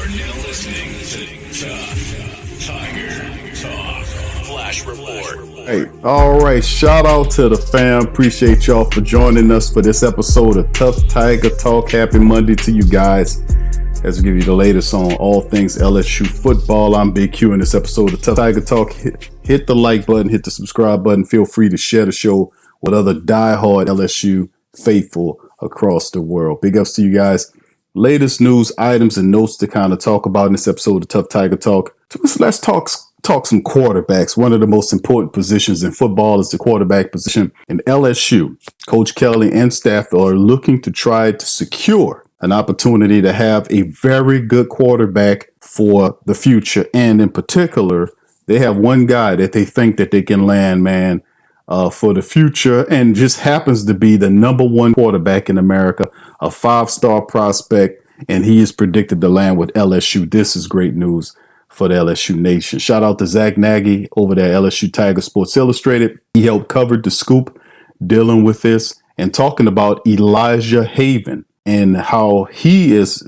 now listening to Tough Tiger Talk Flash Report. Hey, all right. Shout out to the fam. Appreciate y'all for joining us for this episode of Tough Tiger Talk. Happy Monday to you guys as we give you the latest on all things LSU football. I'm Big Q in this episode of Tough Tiger Talk. Hit the like button, hit the subscribe button. Feel free to share the show with other diehard LSU faithful across the world. Big ups to you guys. Latest news, items, and notes to kind of talk about in this episode of Tough Tiger Talk. Let's talk some quarterbacks. One of the most important positions in football is the quarterback position. In LSU, Coach Kelly and staff are looking to try to secure an opportunity to have a very good quarterback for the future. And in particular, they have one guy that they think that they can land, man, for the future, and just happens to be the number one quarterback in America, a 5-star prospect, and he is predicted to land with LSU. This is great news for the LSU Nation. Shout out to Zach Nagy over there at LSU Tiger Sports Illustrated. He helped cover the scoop dealing with this and talking about Elijah Haven and how he is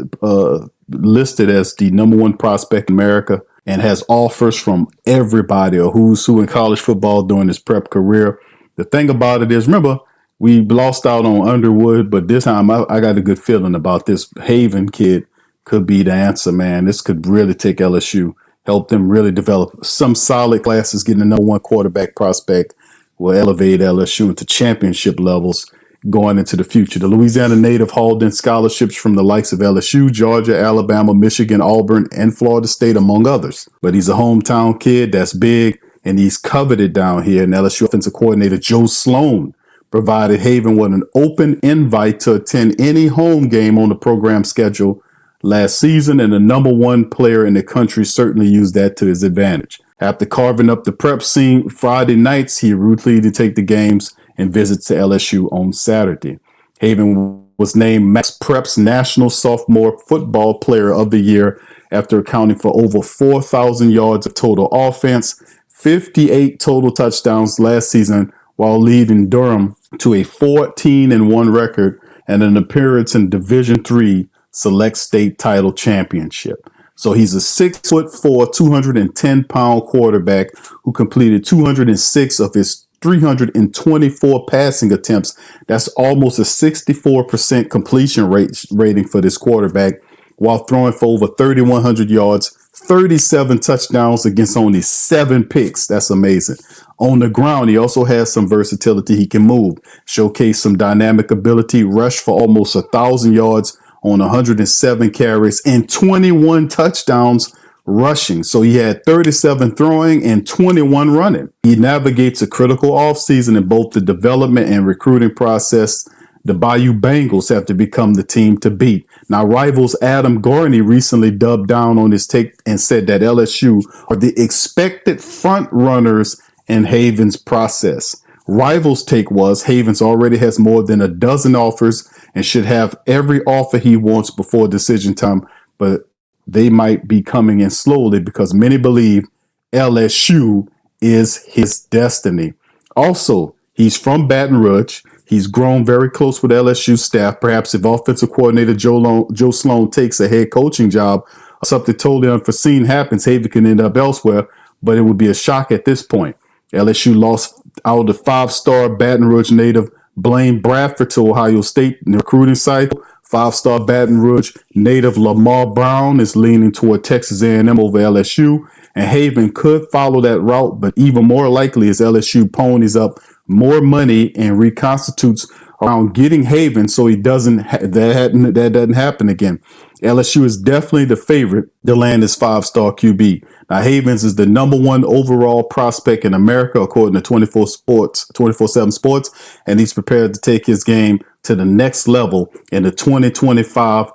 listed as the number one prospect in America and has offers from everybody, or who's who in college football during his prep career. The thing about it is, remember, we lost out on Underwood, but this time I got a good feeling about this Haven kid could be the answer, man. This could really take LSU, help them really develop some solid classes. Getting a number one quarterback prospect will elevate LSU into championship levels going into the future. The Louisiana native hauled in scholarships from the likes of LSU, Georgia, Alabama, Michigan, Auburn, and Florida State, among others. But he's a hometown kid that's big, and he's coveted down here. And LSU offensive coordinator Joe Sloan provided Haven with an open invite to attend any home game on the program schedule last season, and the number one player in the country certainly used that to his advantage. After carving up the prep scene Friday nights, he routinely take the games and visits to LSU on Saturday. Haven was named Max Prep's National Sophomore Football Player of the Year after accounting for over 4,000 yards of total offense, 58 total touchdowns last season, while leading Durham to a 14-1 record and an appearance in Division III Select State Title Championship. So he's a 6'4", 210-pound quarterback who completed 206 of his 324 passing attempts. That's almost a 64% completion rating for this quarterback, while throwing for over 3,100 yards, 37 touchdowns against only 7 picks. That's amazing. On the ground, he also has some versatility. He can move, showcase some dynamic ability, rush for almost 1,000 yards on 107 carries and 21 touchdowns rushing. So he had 37 throwing and 21 running. He navigates a critical offseason in both the development and recruiting process. The Bayou Bengals have to become the team to beat. Now, rivals Adam Gorney recently dubbed down on his take and said that LSU are the expected front runners in Haven's process. Rivals' take was Havens already has more than a dozen offers and should have every offer he wants before decision time, but they might be coming in slowly because many believe LSU is his destiny. Also, he's from Baton Rouge. He's grown very close with LSU staff. Perhaps if offensive coordinator Joe Sloan takes a head coaching job, something totally unforeseen happens, Haven can end up elsewhere, but it would be a shock at this point. LSU lost out of the 5-star Baton Rouge native Blaine Bradford to Ohio State in the recruiting cycle. 5-star Baton Rouge native Lamar Brown is leaning toward Texas A&M over LSU, and Haven could follow that route, but even more likely is LSU ponies up more money and reconstitutes around getting Haven so he doesn't that doesn't happen again. LSU is definitely the favorite to land his 5-star QB. Now, Havens is the number one overall prospect in America, according to 24/7 Sports, and he's prepared to take his game to the next level in 2025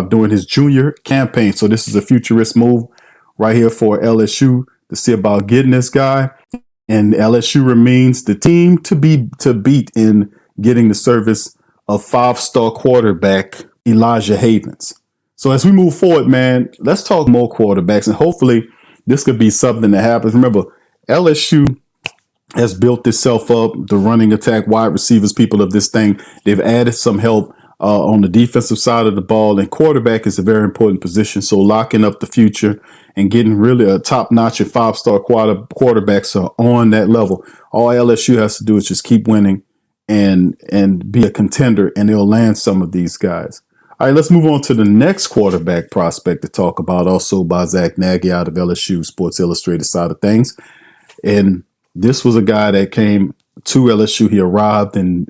during his junior campaign. So this is a futurist move right here for LSU to see about getting this guy. And LSU remains the team to beat in getting the service of 5-star quarterback Elijah Havens. So as we move forward, man, let's talk more quarterbacks, and hopefully this could be something that happens. Remember, LSU has built itself up, the running attack, wide receivers, people of this thing. They've added some help on the defensive side of the ball, and quarterback is a very important position. So locking up the future and getting really a top-notch and five-star quarterbacks are on that level. All LSU has to do is just keep winning and be a contender, and they'll land some of these guys. All right, let's move on to the next quarterback prospect to talk about, also by Zach Nagy out of LSU Sports Illustrated side of things. And this was a guy that came to LSU. He arrived and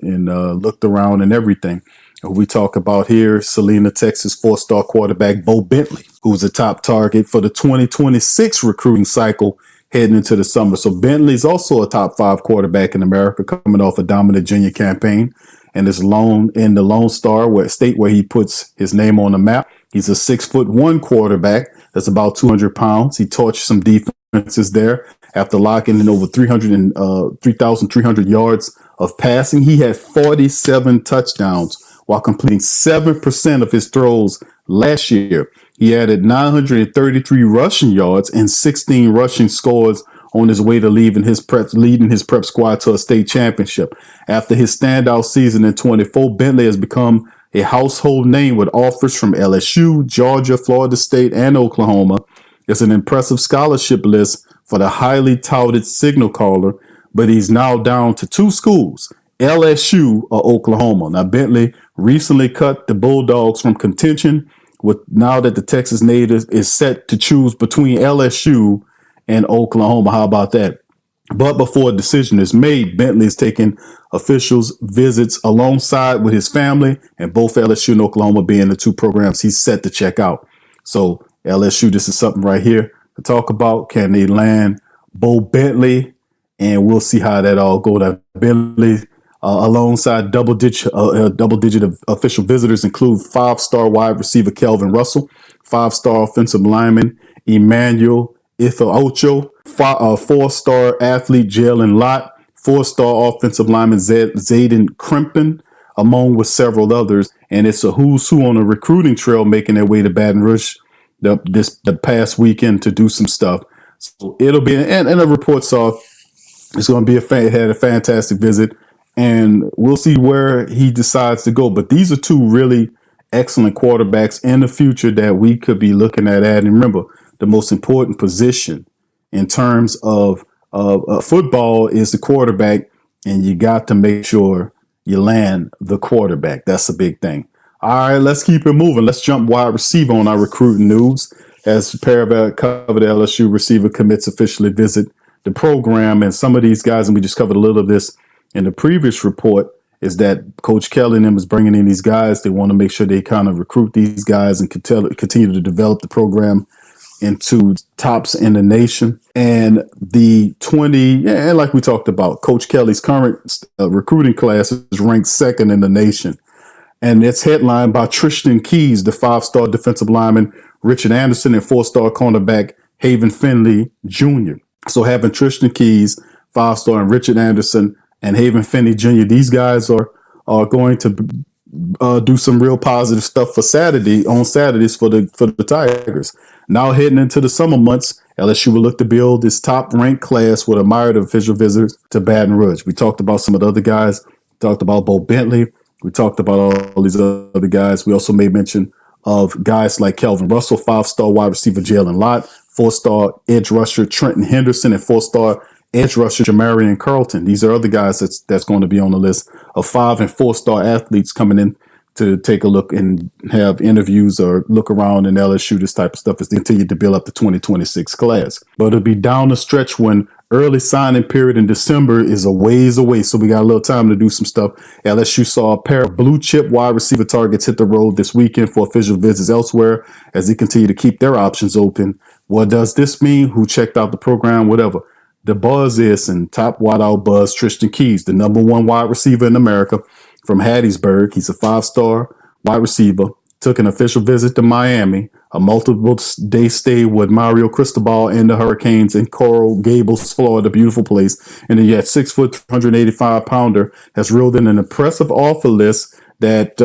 looked around and everything. We talk about here Salina, Texas, four-star quarterback Bowe Bentley, who's a top target for the 2026 recruiting cycle heading into the summer. So Bentley's also a top 5 quarterback in America, coming off a dominant junior campaign and is lone in the Lone Star state where he puts his name on the map. He's a 6'1" quarterback that's about 200 pounds. He torched some defenses there after locking in over 3,300 yards of passing. He had 47 touchdowns while completing 7% of his throws last year. He added 933 rushing yards and 16 rushing scores on his way to leading his prep squad to a state championship. After his standout season in 24, Bentley has become a household name with offers from LSU, Georgia, Florida State, and Oklahoma. It's an impressive scholarship list for the highly touted signal caller, but he's now down to 2 schools, LSU or Oklahoma. Now, Bentley recently cut the Bulldogs from contention, with now that the Texas native is set to choose between LSU and Oklahoma. How about that? But before a decision is made, Bentley is taking officials' visits alongside with his family, and both LSU and Oklahoma being the 2 programs he's set to check out. So LSU, this is something right here to talk about. Can they land Bowe Bentley? And we'll see how that all goes. Bentley, alongside double-digit official visitors, include 5-star wide receiver Kelvin Russell, 5-star offensive lineman Emmanuel Ithaocho, 4-star athlete Jalen Lott, 4-star offensive lineman Zayden Crimpin, among with several others. And it's a who's who on a recruiting trail making their way to Baton Rouge the past weekend to do some stuff. So it'll be, and the reports are it's going to be had a fantastic visit, and we'll see where he decides to go. But these are 2 really excellent quarterbacks in the future that we could be looking at. And remember, the most important position in terms of football is the quarterback, and you got to make sure you land the quarterback. That's a big thing. All right, let's keep it moving. Let's jump wide receiver on our recruiting news. As Paravet covered, LSU receiver commits officially visit the program, and some of these guys, and we just covered a little of this in the previous report, is that Coach Kelly and them is bringing in these guys. They want to make sure they kind of recruit these guys and continue to develop the program into tops in the nation. And the like we talked about, Coach Kelly's current recruiting class is ranked 2nd in the nation. And it's headlined by Tristan Keys, the 5-star defensive lineman, Richard Anderson, and 4-star cornerback Haven Finley Jr. So having Tristan Keys, 5-star, and Richard Anderson and Haven Finley Jr., these guys are going to do some real positive stuff on Saturdays for the Tigers. Now heading into the summer months, LSU will look to build its top-ranked class with a myriad of official visitors to Baton Rouge. We talked about some of the other guys. We talked about Bowe Bentley. We talked about all these other guys. We also made mention of guys like Kelvin Russell, 5-star wide receiver Jalen Lott, 4-star edge rusher Trenton Henderson, and 4-star edge rusher Jamarian Carlton. These are other guys that's going to be on the list of 5- and 4-star athletes coming in to take a look and have interviews or look around in LSU, this type of stuff, as they continue to build up the 2026 class. But it'll be down the stretch when early signing period in December is a ways away, so we got a little time to do some stuff. LSU saw a pair of blue chip wide receiver targets hit the road this weekend for official visits elsewhere as they continue to keep their options open. What does this mean? Who checked out the program? Whatever. The buzz is, and top wideout buzz, Tristan Keys, the #1 wide receiver in America from Hattiesburg. He's a 5-star wide receiver. Took an official visit to Miami, a multiple-day stay with Mario Cristobal and the Hurricanes in Coral Gables, Florida, beautiful place. And then yet 6', 185-pounder has reeled in an impressive offer list that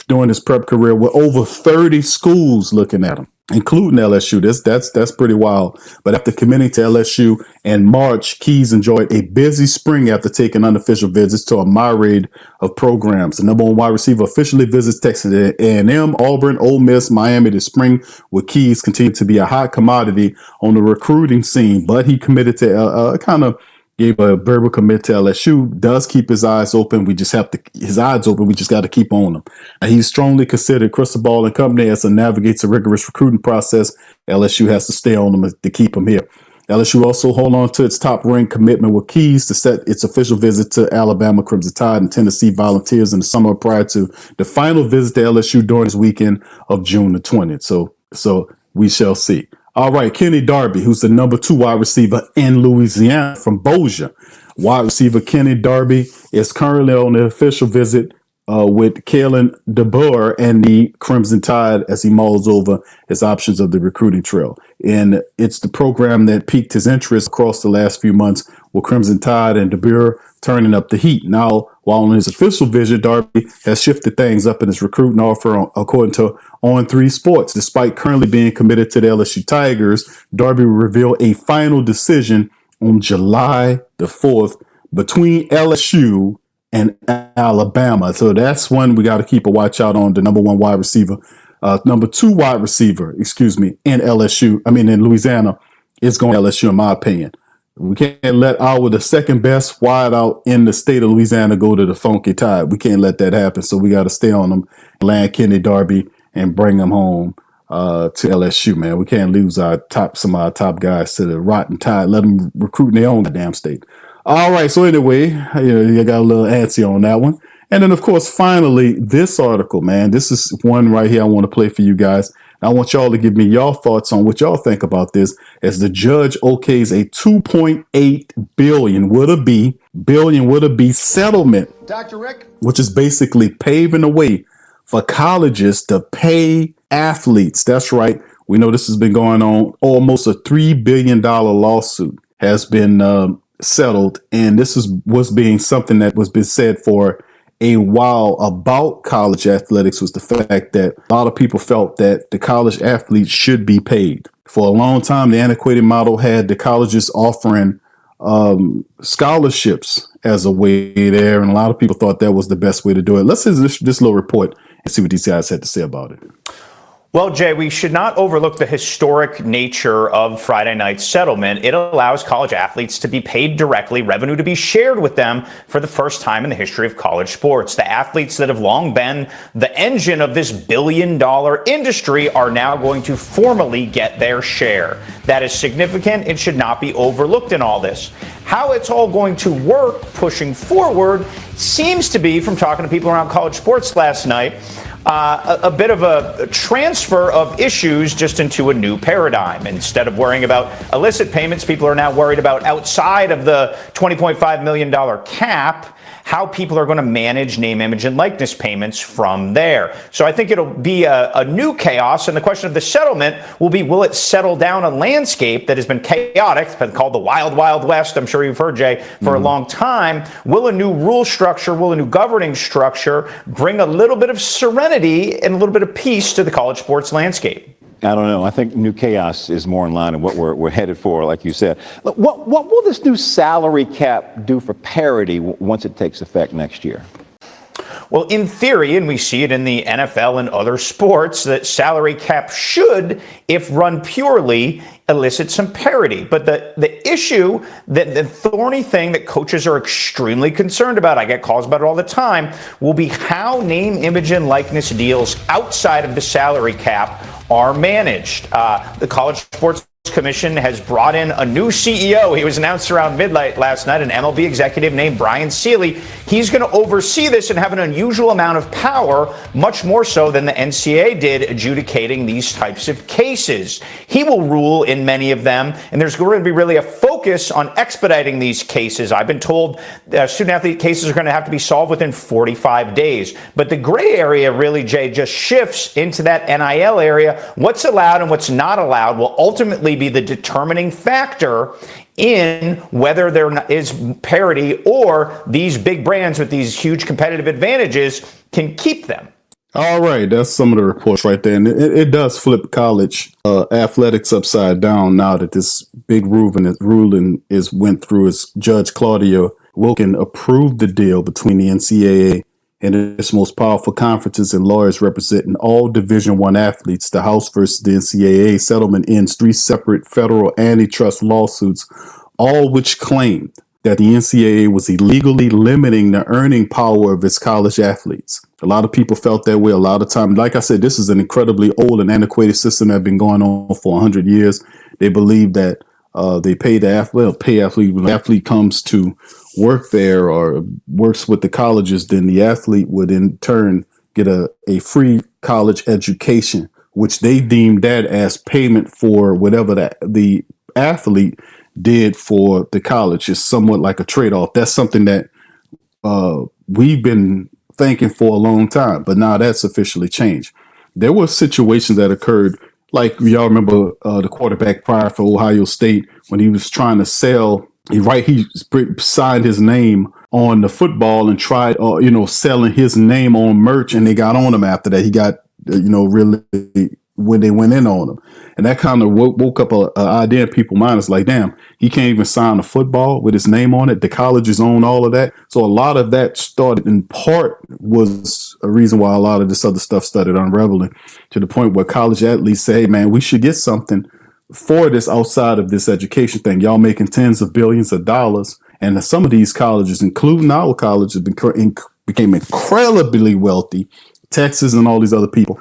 during his prep career with over 30 schools looking at him. including LSU. That's pretty wild. But after committing to LSU in March, Keys enjoyed a busy spring after taking unofficial visits to a myriad of programs. The number one wide receiver officially visits Texas A&M, Auburn, Ole Miss, Miami this spring, with Keys continue to be a hot commodity on the recruiting scene. But he committed to gave a verbal commit to LSU, does keep his eyes open. We just got to keep on him. And he's strongly considered Cristobal and company as it navigates a rigorous recruiting process. LSU has to stay on him to keep him here. LSU also hold on to its top-ranked commitment with Keys to set its official visit to Alabama Crimson Tide and Tennessee Volunteers in the summer prior to the final visit to LSU during this weekend of June the 20th. So we shall see. All right, Kenny Darby, who's the number 2 wide receiver in Louisiana from Bossier. Wide receiver Kenny Darby is currently on the official visit with Kalen DeBoer and the Crimson Tide as he mulls over his options of the recruiting trail. And it's the program that piqued his interest across the last few months with Crimson Tide and DeBoer turning up the heat. Now, while on his official visit, Darby has shifted things up in his recruiting offer, according to On3 Sports. Despite currently being committed to the LSU Tigers, Darby will reveal a final decision on July the 4th between LSU and Alabama. So that's one we got to keep a watch out on. The number 2 wide receiver, in Louisiana, is going to LSU, in my opinion. We can't let the second best wide out in the state of Louisiana go to the Funky Tide. We can't let that happen. So we got to stay on them, land Kenny Darby, and bring them home to LSU, man. We can't lose some of our top guys to the Rotten Tide. Let them recruit in their own damn state. All right. So anyway, you got a little antsy on that one. And then, of course, finally, this article, man. This is one right here I want to play for you guys. I want y'all to give me your thoughts on what y'all think about this as the judge okays a $2.8 billion would it be settlement, Dr. Rick, which is basically paving the way for colleges to pay athletes. That's right. We know this has been going on. Almost a $3 billion lawsuit has been settled. And this was being something that was been said for a while about college athletics, was the fact that a lot of people felt that the college athletes should be paid. For a long time, the antiquated model had the colleges offering scholarships as a way there, and a lot of people thought that was the best way to do it. Let's see this little report and see what these guys had to say about it. Well, Jay, we should not overlook the historic nature of Friday night's settlement. It allows college athletes to be paid directly, revenue to be shared with them for the first time in the history of college sports. The athletes that have long been the engine of this billion-dollar industry are now going to formally get their share. That is significant. It should not be overlooked in all this. How it's all going to work pushing forward seems to be, from talking to people around college sports last night, a bit of a transfer of issues just into a new paradigm. Instead of worrying about illicit payments, people are now worried about, outside of the $20.5 million cap, how people are going to manage name, image, and likeness payments from there. So I think it'll be a new chaos. And the question of the settlement will be, will it settle down a landscape that has been chaotic? It's been called the Wild, Wild West. I'm sure you've heard, Jay, for a long time. Will a new rule structure, will a new governing structure bring a little bit of serenity and a little bit of peace to the college sports landscape? I don't know. I think new chaos is more in line with what we're headed for, like you said. What will this new salary cap do for parity once it takes effect next year? Well, in theory, and we see it in the NFL and other sports, that salary cap should, if run purely, elicit some parity. But the issue, the thorny thing that coaches are extremely concerned about, I get calls about it all the time, will be how name, image, and likeness deals outside of the salary cap are managed. The College Sports Commission has brought in a new CEO. He was announced around midnight last night, an MLB executive named Brian Seeley. He's going to oversee this and have an unusual amount of power, much more so than the NCAA did adjudicating these types of cases. He will rule in many of them, and there's going to be really a focus on expediting these cases. I've been told student-athlete cases are going to have to be solved within 45 days. But the gray area really, Jay, just shifts into that NIL area. What's allowed and what's not allowed will ultimately be the determining factor in whether there is parity or these big brands with these huge competitive advantages can keep them. All right, that's some of the reports right there, and it does flip college athletics upside down now that this big ruling is went through. As Judge Claudia Wilkin approved the deal between the NCAA and its most powerful conferences and lawyers representing all Division I athletes. The House versus the NCAA settlement ends three separate federal antitrust lawsuits, all which claimed that the NCAA was illegally limiting the earning power of its college athletes. A lot of people felt that way a lot of time. Like I said, this is an incredibly old and antiquated system that has been going on for 100 years. They believe that they pay the athlete when the athlete comes to work there or works with the colleges, then the athlete would in turn get a free college education, which they deemed that as payment for whatever the athlete did for the college. Is somewhat like a trade-off. That's something that we've been thinking for a long time, but now that's officially changed. There were situations that occurred, like y'all remember the quarterback prior for Ohio State when he was trying to sell. He signed his name on the football and tried, selling his name on merch, and they got on him after that. He got, really when they went in on him, and that kind of woke up a idea in people's minds. Like, damn, he can't even sign a football with his name on it. The colleges own all of that, so a lot of that started. In part, was a reason why a lot of this other stuff started unraveling to the point where college athletes say, "Hey, man, we should get something for this outside of this education thing. Y'all making tens of billions of dollars." And some of these colleges, including our college, became incredibly wealthy. Texas and all these other people,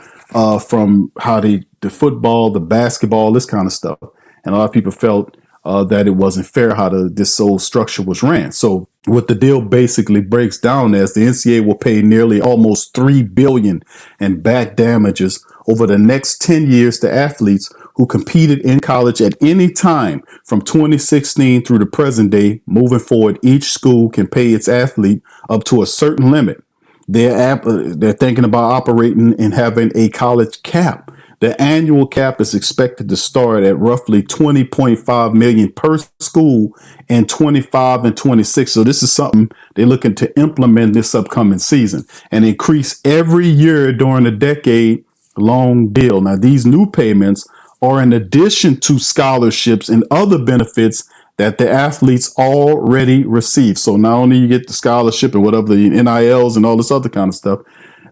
from how the football, the basketball, this kind of stuff. And a lot of people felt that it wasn't fair how this whole structure was ran. So what the deal basically breaks down as the NCAA will pay nearly almost $3 billion in back damages over the next 10 years to athletes who competed in college at any time from 2016 through the present day. Moving forward, each school can pay its athlete up to a certain limit. They're thinking about operating and having a college cap. The annual cap is expected to start at roughly 20.5 million per school in 25 and 26. So this is something they're looking to implement this upcoming season and increase every year during a decade long deal. Now, these new payments are in addition to scholarships and other benefits that the athletes already receive. So not only you get the scholarship and whatever the NILs and all this other kind of stuff,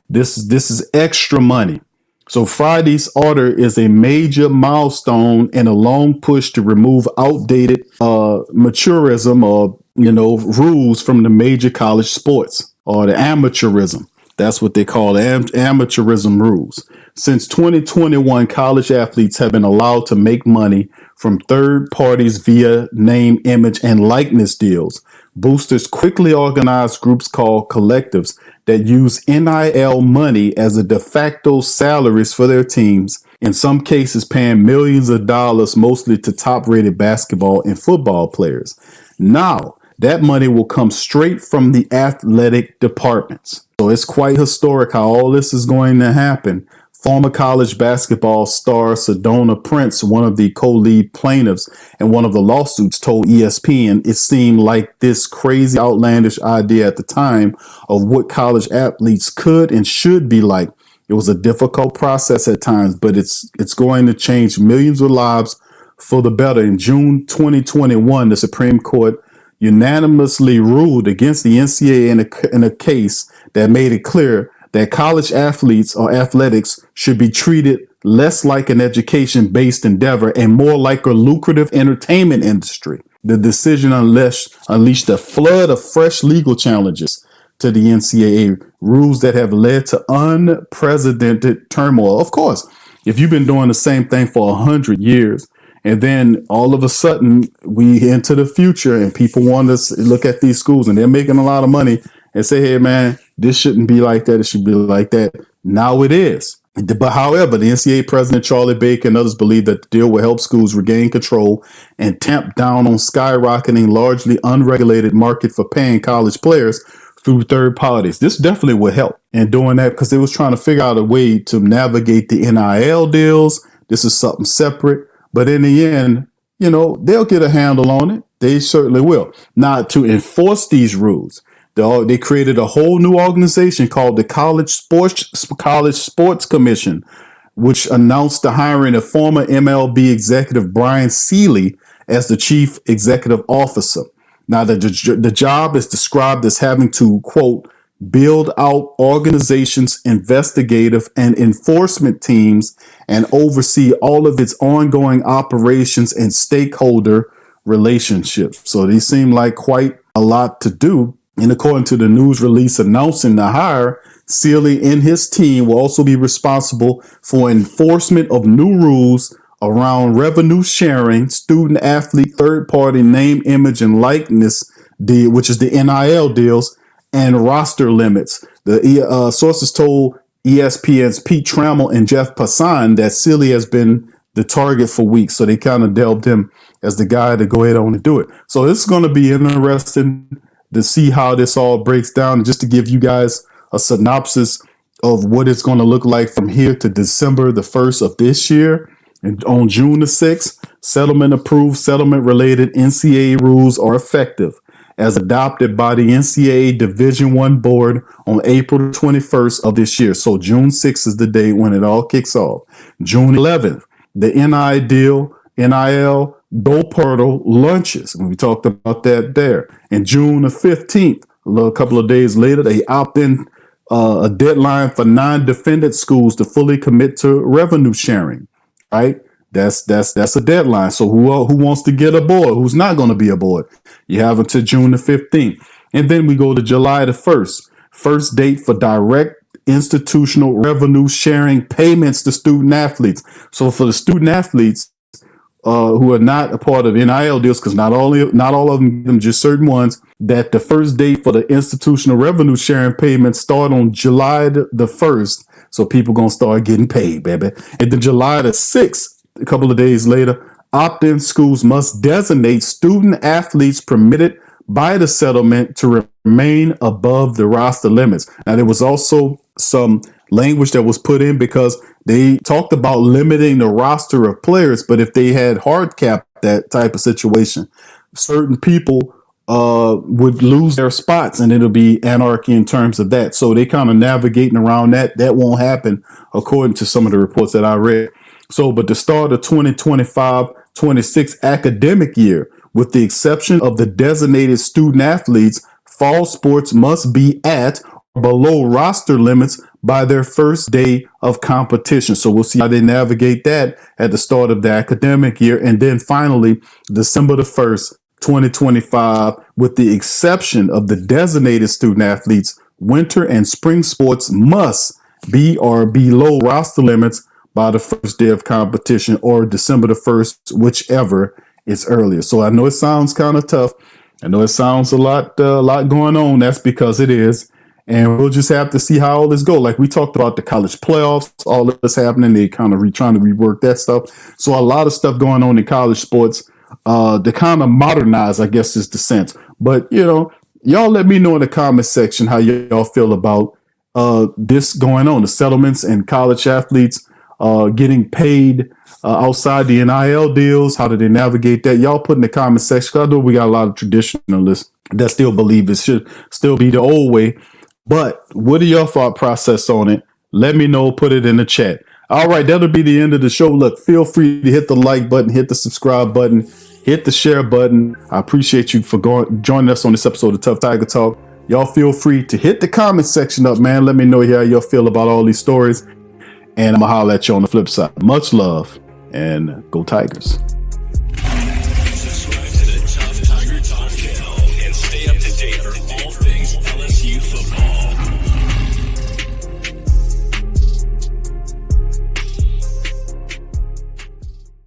this is extra money. So Friday's order is a major milestone and a long push to remove outdated amateurism or rules from the major college sports, or the amateurism. That's what they call amateurism rules. Since 2021, college athletes have been allowed to make money from third parties via name, image, and likeness deals. Boosters quickly organized groups called collectives that use NIL money as a de facto salaries for their teams, in some cases paying millions of dollars, mostly to top-rated basketball and football players. Now, that money will come straight from the athletic departments. So it's quite historic how all this is going to happen. Former college basketball star Sedona Prince, one of the co-lead plaintiffs in one of the lawsuits, told ESPN it seemed like this crazy, outlandish idea at the time of what college athletes could and should be like. It was a difficult process at times, but it's going to change millions of lives for the better. In June 2021, the Supreme Court unanimously ruled against the NCAA in a case that made it clear that college athletes or athletics should be treated less like an education-based endeavor and more like a lucrative entertainment industry. The decision unleashed a flood of fresh legal challenges to the NCAA, rules that have led to unprecedented turmoil. Of course, if you've been doing the same thing for 100 years, and then all of a sudden we into the future and people want to look at these schools and they're making a lot of money and say, hey, man, this shouldn't be like that. It should be like that. Now it is. But however, the NCAA president, Charlie Baker, and others believe that the deal will help schools regain control and tamp down on skyrocketing, largely unregulated market for paying college players through third parties. This definitely will help in doing that because they was trying to figure out a way to navigate the NIL deals. This is something separate. But in the end, they'll get a handle on it. They certainly will. Now, to enforce these rules, They created a whole new organization called the College Sports Commission, which announced the hiring of former MLB executive Brian Seeley as the chief executive officer. Now, the job is described as having to, quote, build out organizations' investigative and enforcement teams and oversee all of its ongoing operations and stakeholder relationships. So these seem like quite a lot to do. And according to the news release announcing the hire, Seeley and his team will also be responsible for enforcement of new rules around revenue sharing, student athlete third party name, image, and likeness deal, which is the NIL deals, and roster limits. The sources told ESPN's Pete Trammell and Jeff Passan that Seeley has been the target for weeks. So they kind of delved him as the guy to go ahead on and do it. So this is going to be interesting to see how this all breaks down. And just to give you guys a synopsis of what it's going to look like from here to December the 1st of this year. And on June the 6th, settlement related NCAA rules are effective as adopted by the NCAA Division I board on April 21st of this year. So June 6th is the day when it all kicks off. June 11th, the NIL Go Portal launches. And we talked about that there. And June the 15th, a couple of days later, they opt in a deadline for non-defendant schools to fully commit to revenue sharing, right? That's a deadline. So who wants to get aboard? Who's not going to be aboard? You have until June the 15th. And then we go to July the 1st. First date for direct institutional revenue sharing payments to student athletes. So for the student athletes who are not a part of NIL deals, because not all of them, just certain ones, that the first date for the institutional revenue sharing payments start on July the 1st. So people going to start getting paid, baby. And then July the 6th, a couple of days later, opt-in schools must designate student athletes permitted by the settlement to remain above the roster limits. Now, there was also some language that was put in because they talked about limiting the roster of players, but if they had hard cap that type of situation, certain people would lose their spots and it'll be anarchy in terms of that. So they kind of navigating around that. That won't happen according to some of the reports that I read. So, but the start of 2025-26 academic year, with the exception of the designated student athletes, fall sports must be at or below roster limits by their first day of competition. So we'll see how they navigate that at the start of the academic year. And then finally, December the 1st, 2025, with the exception of the designated student athletes, winter and spring sports must be or below roster limits by the first day of competition, or December the 1st, whichever is earlier. So I know it sounds kind of tough. I know it sounds a lot going on. That's because it is. And we'll just have to see how all this go. Like we talked about the college playoffs, all of this happening. They kind of trying to rework that stuff. So a lot of stuff going on in college sports. To kind of modernize, I guess, is the sense. But, y'all let me know in the comment section how y'all feel about this going on, the settlements and college athletes getting paid outside the NIL deals. How do they navigate that? Y'all put in the comment section. 'Cause I know we got a lot of traditionalists that still believe it should still be the old way. But what are your thought process on it? Let me know. Put it in the chat. All right, that'll be the end of the show. Look, feel free to hit the like button, hit the subscribe button, hit the share button. I appreciate you for joining us on this episode of Tough Tiger Talk. Y'all feel free to hit the comment section up, man. Let me know how y'all feel about all these stories. And I'm going to holler at you on the flip side. Much love and go Tigers.